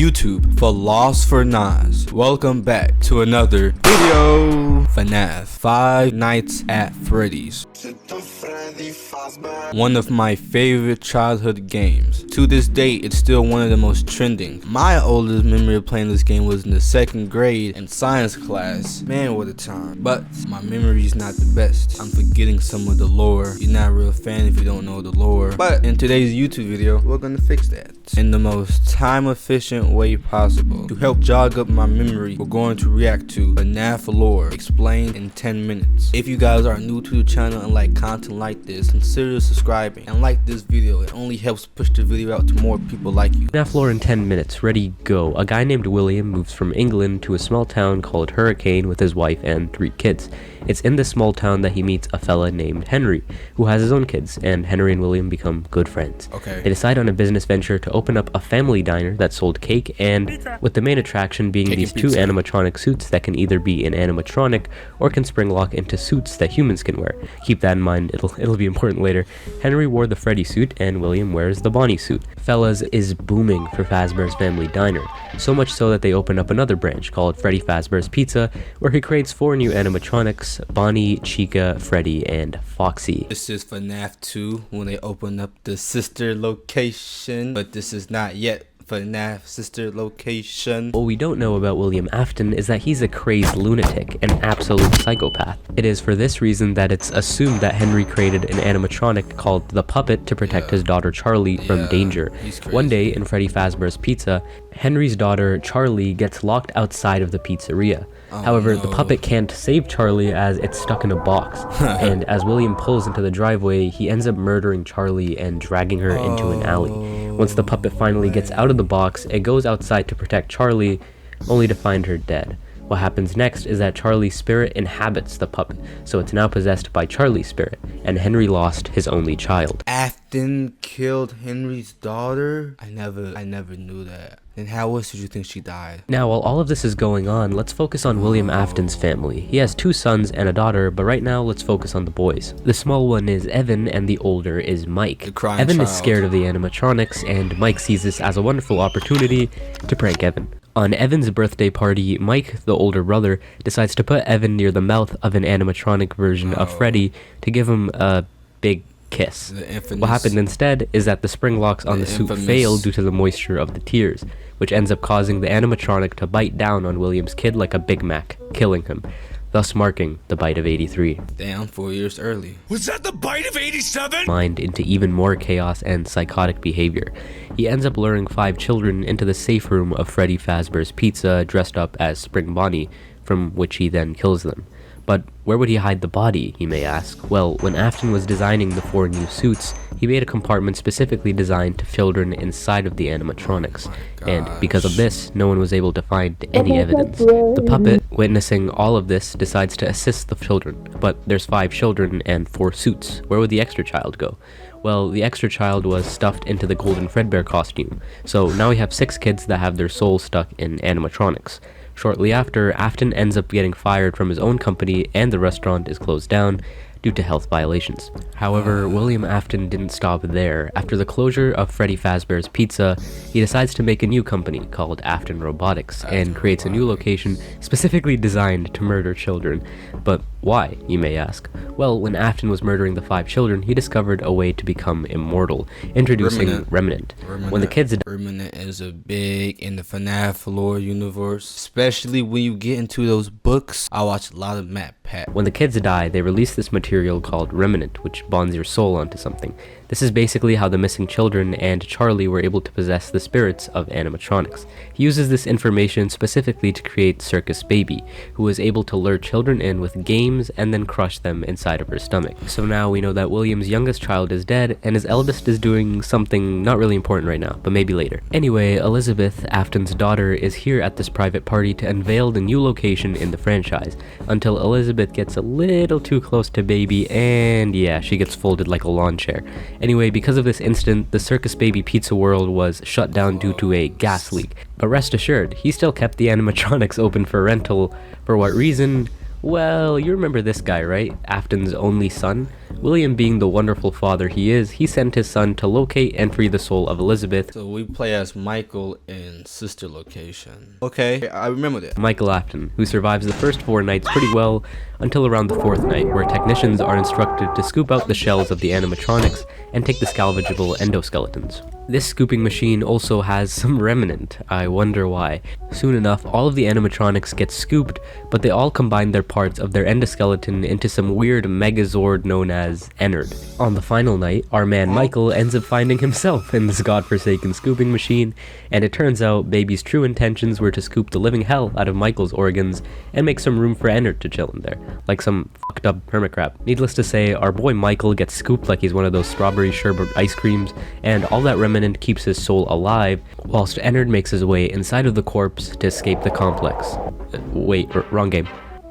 YouTube for Lost for Nas. Welcome back to another video. FNAF Five Nights at Freddy's. One of my favorite childhood games. To this day, it's still one of the most trending. My oldest memory of playing this game was in the 2nd grade in science class. Man, what a time. But my memory is not the best. I'm forgetting some of the lore. You're not a real fan if you don't know the lore. But in today's YouTube video, we're gonna fix that in the most time efficient way possible. To help jog up my memory, we're going to react to FNAF Lore explained in 10 minutes. If you guys are new to the channel and like content like this, consider subscribing and like this video. It only helps push the video out to more people like you. FNAF Lore in 10 minutes, ready, go. A guy named William moves from England to a small town called Hurricane with his wife and 3 kids. It's in this small town that he meets a fella named Henry, who has his own kids, and Henry and William become good friends. They decide on a business venture to open up a family diner that sold cake, and with the main attraction being these 2 animatronic suits that can either be an animatronic or can spring lock into suits that humans can wear. Keep that in mind, it'll be important later. Henry wore the Freddy suit and William wears the Bonnie suit. Fellas is booming for Fazbear's family diner, so much so that they open up another branch called Freddy Fazbear's Pizza, where he creates 4 new animatronics: Bonnie, Chica, Freddy, and Foxy. This is FNAF 2 when they open up the sister location, but this is not yet FNAF sister location. What we don't know about William Afton is that he's a crazed lunatic, an absolute psychopath. It is for this reason that it's assumed that Henry created an animatronic called the Puppet to protect his daughter Charlie from danger. One day in Freddy Fazbear's Pizza, Henry's daughter Charlie gets locked outside of the pizzeria. However, the puppet can't save Charlie as it's stuck in a box, and as William pulls into the driveway, he ends up murdering Charlie and dragging her into an alley. Once the puppet finally gets out of the box, it goes outside to protect Charlie, only to find her dead. What happens next is that Charlie's spirit inhabits the puppet, so it's now possessed by Charlie's spirit, and Henry lost his only child. Afton killed Henry's daughter? I never knew that. And how else did you think she died? Now, while all of this is going on, let's focus on William Afton's family. He has 2 sons and a daughter, but right now, let's focus on the boys. The small one is Evan, and the older is Mike. Evan is scared of the animatronics, and Mike sees this as a wonderful opportunity to prank Evan. On Evan's birthday party, Mike, the older brother, decides to put Evan near the mouth of an animatronic version of Freddy to give him a big kiss. What happened instead is that the spring locks on the suit fail due to the moisture of the tears, which ends up causing the animatronic to bite down on William's kid like a Big Mac, killing him, thus marking the bite of 83. Damn, 4 years early. Was that the bite of 87? Mind into even more chaos and psychotic behavior. He ends up luring 5 children into the safe room of Freddy Fazbear's Pizza dressed up as Spring Bonnie, from which he then kills them. But where would he hide the body, you may ask? Well, when Afton was designing the 4 new suits, he made a compartment specifically designed to children inside of the animatronics, and because of this, no one was able to find any evidence. The puppet, witnessing all of this, decides to assist the children, but there's 5 children and 4 suits. Where would the extra child go? Well, the extra child was stuffed into the Golden Fredbear costume, so now we have 6 kids that have their souls stuck in animatronics. Shortly after, Afton ends up getting fired from his own company and the restaurant is closed down due to health violations. However, William Afton didn't stop there. After the closure of Freddy Fazbear's Pizza, he decides to make a new company called Afton Robotics and creates a new location specifically designed to murder children. But why, you may ask? Well, when Afton was murdering the 5 children, he discovered a way to become immortal, introducing Remnant. When the kids Remnant is a big in the FNAF Lore universe, especially when you get into those books. I watch a lot of Matt Pat. When the kids die, they release this material called Remnant, which bonds your soul onto something. This is basically how the missing children and Charlie were able to possess the spirits of animatronics. He uses this information specifically to create Circus Baby, who is able to lure children in with games and then crush them inside of her stomach. So now we know that William's youngest child is dead, and his eldest is doing something not really important right now, but maybe later. Anyway, Elizabeth, Afton's daughter, is here at this private party to unveil the new location in the franchise, until Elizabeth gets a little too close to Baby, and yeah, she gets folded like a lawn chair. Anyway, because of this incident, the Circus Baby Pizza World was shut down due to a gas leak. But rest assured, he still kept the animatronics open for rental. For what reason? Well, you remember this guy, right? Afton's only son? William, being the wonderful father he is, he sent his son to locate and free the soul of Elizabeth, So we play as Michael in sister location. Okay, I remember that. Michael Afton, who survives the first 4 nights pretty well until around the 4th night, where technicians are instructed to scoop out the shells of the animatronics and take the salvageable endoskeletons. This scooping machine also has some remnant. I wonder why. Soon enough, all of the animatronics get scooped, but they all combine their parts of their endoskeleton into some weird megazord known as Ennard. On the final night, our man Michael ends up finding himself in this godforsaken scooping machine, and it turns out Baby's true intentions were to scoop the living hell out of Michael's organs and make some room for Ennard to chill in there, like some fucked up hermit crab. Needless to say, our boy Michael gets scooped like he's one of those strawberry sherbet ice creams, and all that remnant keeps his soul alive, whilst Ennard makes his way inside of the corpse to escape the complex. Wait, wrong game.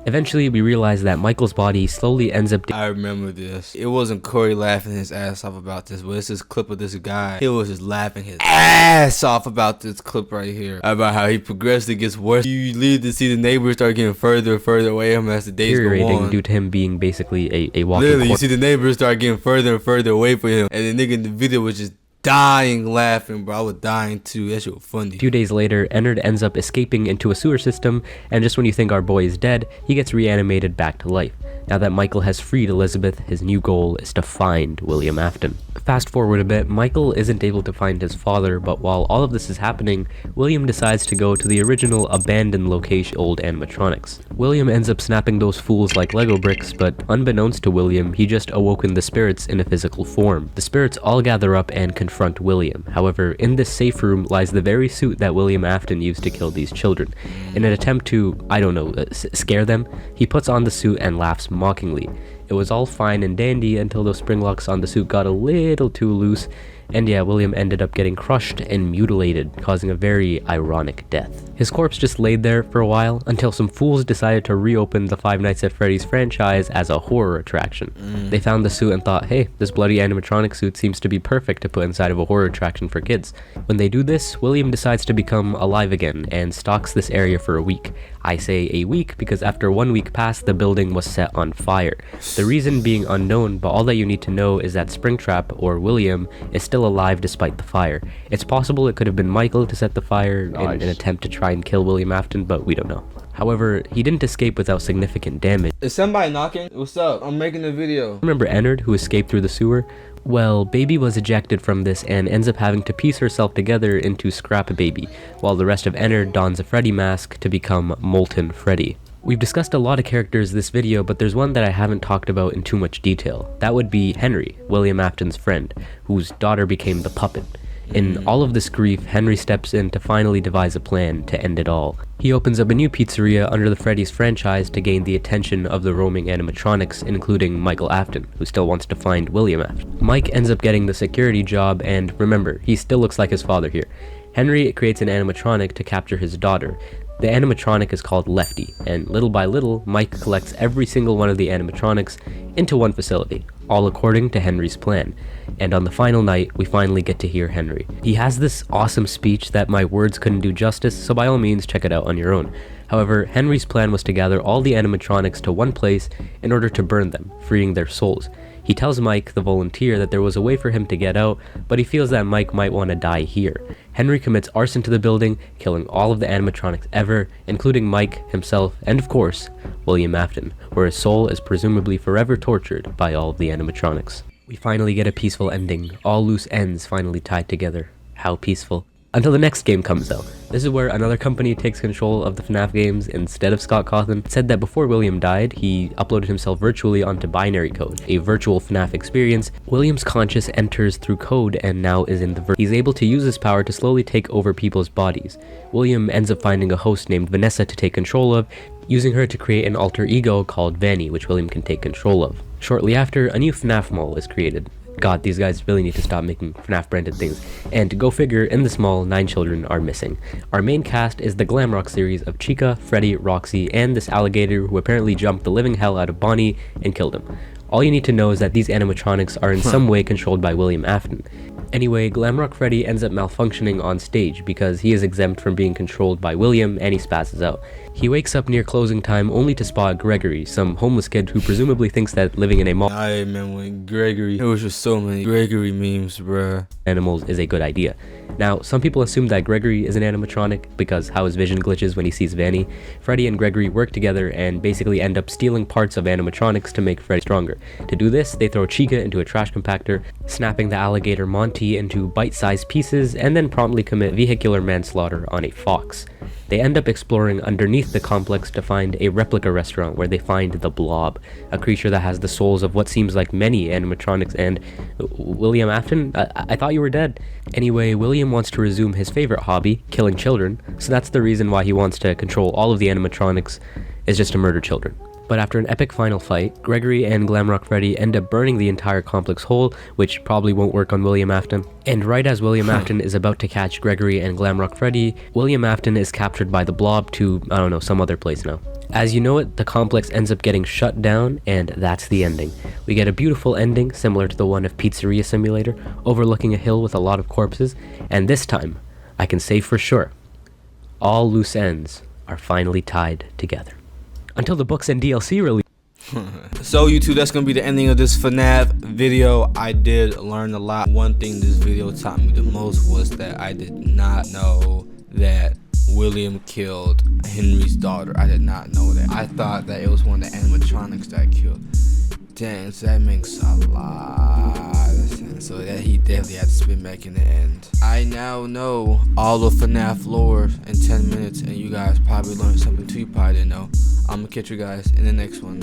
Eventually, we realize that Michael's body slowly ends up... I remember this. It wasn't Corey laughing his ass off about this, but it's this clip of this guy. He was just laughing his ass off about this clip right here. About how he progressively gets worse. You lead to see the neighbors start getting further and further away from him as the days go on. Due to him being basically a walking Literally, you corpse. see the neighbors start getting further and further away from him. And the nigga in the video was just dying laughing, bro. I was dying too. That shit was funny. A few days later, Ennard ends up escaping into a sewer system, and just when you think our boy is dead, he gets reanimated back to life. Now that Michael has freed Elizabeth, his new goal is to find William Afton. Fast forward a bit, Michael isn't able to find his father, but while all of this is happening, William decides to go to the original abandoned location, old animatronics. William ends up snapping those fools like Lego bricks, but unbeknownst to William, he just awoken the spirits in a physical form. The spirits all gather up and confront William. However, in this safe room lies the very suit that William Afton used to kill these children. In an attempt to, scare them, he puts on the suit and laughs mockingly. It was all fine and dandy until those spring locks on the suit got a little too loose, and yeah, William ended up getting crushed and mutilated, causing a very ironic death. His corpse just laid there for a while until some fools decided to reopen the Five Nights at Freddy's franchise as a horror attraction. They found the suit and thought, hey, this bloody animatronic suit seems to be perfect to put inside of a horror attraction for kids. When they do this, William decides to become alive again and stalks this area for a week. I say a week because after 1 week passed, the building was set on fire. The reason being unknown, but all that you need to know is that Springtrap, or William, is still alive despite the fire. It's possible it could have been Michael to set the fire in an attempt to try and kill William Afton, but we don't know. However, he didn't escape without significant damage. Is somebody knocking? What's up? I'm making a video. Remember Ennard, who escaped through the sewer? Well, Baby was ejected from this and ends up having to piece herself together into Scrap Baby, while the rest of Ennard dons a Freddy mask to become Molten Freddy. We've discussed a lot of characters this video, but there's one that I haven't talked about in too much detail. That would be Henry, William Afton's friend, whose daughter became the puppet. In all of this grief, Henry steps in to finally devise a plan to end it all. He opens up a new pizzeria under the Freddy's franchise to gain the attention of the roaming animatronics, including Michael Afton, who still wants to find William Afton. Mike ends up getting the security job, and remember, he still looks like his father here. Henry creates an animatronic to capture his daughter. The animatronic is called Lefty, and little by little, Mike collects every single one of the animatronics into one facility, all according to Henry's plan. And on the final night, we finally get to hear Henry. He has this awesome speech that my words couldn't do justice, so by all means check it out on your own. However, Henry's plan was to gather all the animatronics to one place in order to burn them, freeing their souls. He tells Mike, the volunteer, that there was a way for him to get out, but he feels that Mike might want to die here. Henry commits arson to the building, killing all of the animatronics ever, including Mike, himself, and of course, William Afton, where his soul is presumably forever tortured by all of the animatronics. We finally get a peaceful ending, all loose ends finally tied together. How peaceful. Until the next game comes out. This is where another company takes control of the FNAF games instead of Scott Cawthon. It said that before William died, he uploaded himself virtually onto Binary Code, a virtual FNAF experience. William's conscious enters through code and now is in the He's able to use his power to slowly take over people's bodies. William ends up finding a host named Vanessa to take control of, using her to create an alter ego called Vanny, which William can take control of. Shortly after, a new FNAF mall is created. God, these guys really need to stop making FNAF branded things. And go figure, in this mall, 9 children are missing. Our main cast is the glam rock series of Chica, Freddy, Roxy, and this alligator who apparently jumped the living hell out of Bonnie and killed him. All you need to know is that these animatronics are in some way controlled by William Afton. Anyway, Glamrock Freddy ends up malfunctioning on stage because he is exempt from being controlled by William and he spazzes out. He wakes up near closing time only to spot Gregory, some homeless kid who presumably thinks that living in a mall I remember when Gregory, there was just so many Gregory memes, bruh. animals is a good idea. Now, some people assume that Gregory is an animatronic because how his vision glitches when he sees Vanny. Freddy and Gregory work together and basically end up stealing parts of animatronics to make Freddy stronger. To do this, they throw Chica into a trash compactor, snapping the alligator Monty into bite-sized pieces, and then promptly commit vehicular manslaughter on a fox. They end up exploring underneath the complex to find a replica restaurant where they find the Blob, a creature that has the souls of what seems like many animatronics. And William Afton? I thought you were dead. Anyway, William wants to resume his favorite hobby, killing children, so that's the reason why he wants to control all of the animatronics, is just to murder children. But after an epic final fight, Gregory and Glamrock Freddy end up burning the entire complex whole, which probably won't work on William Afton. And right as William Afton is about to catch Gregory and Glamrock Freddy, William Afton is captured by the Blob to, I don't know, some other place now. As you know it, the complex ends up getting shut down, and that's the ending. We get a beautiful ending, similar to the one of Pizzeria Simulator, overlooking a hill with a lot of corpses, and this time, I can say for sure, all loose ends are finally tied together. Until the books and DLC release. So YouTube, that's gonna be the ending of this FNAF video. I did learn a lot. One thing this video taught me the most was that I did not know that William killed Henry's daughter. I did not know that. I thought that it was one of the animatronics that killed. Dang, so that makes a lot of sense. So that he definitely had to spin back in the end. I now know all of FNAF lore in 10 minutes, and you guys probably learned something too you probably didn't know. I'm gonna catch you guys in the next one.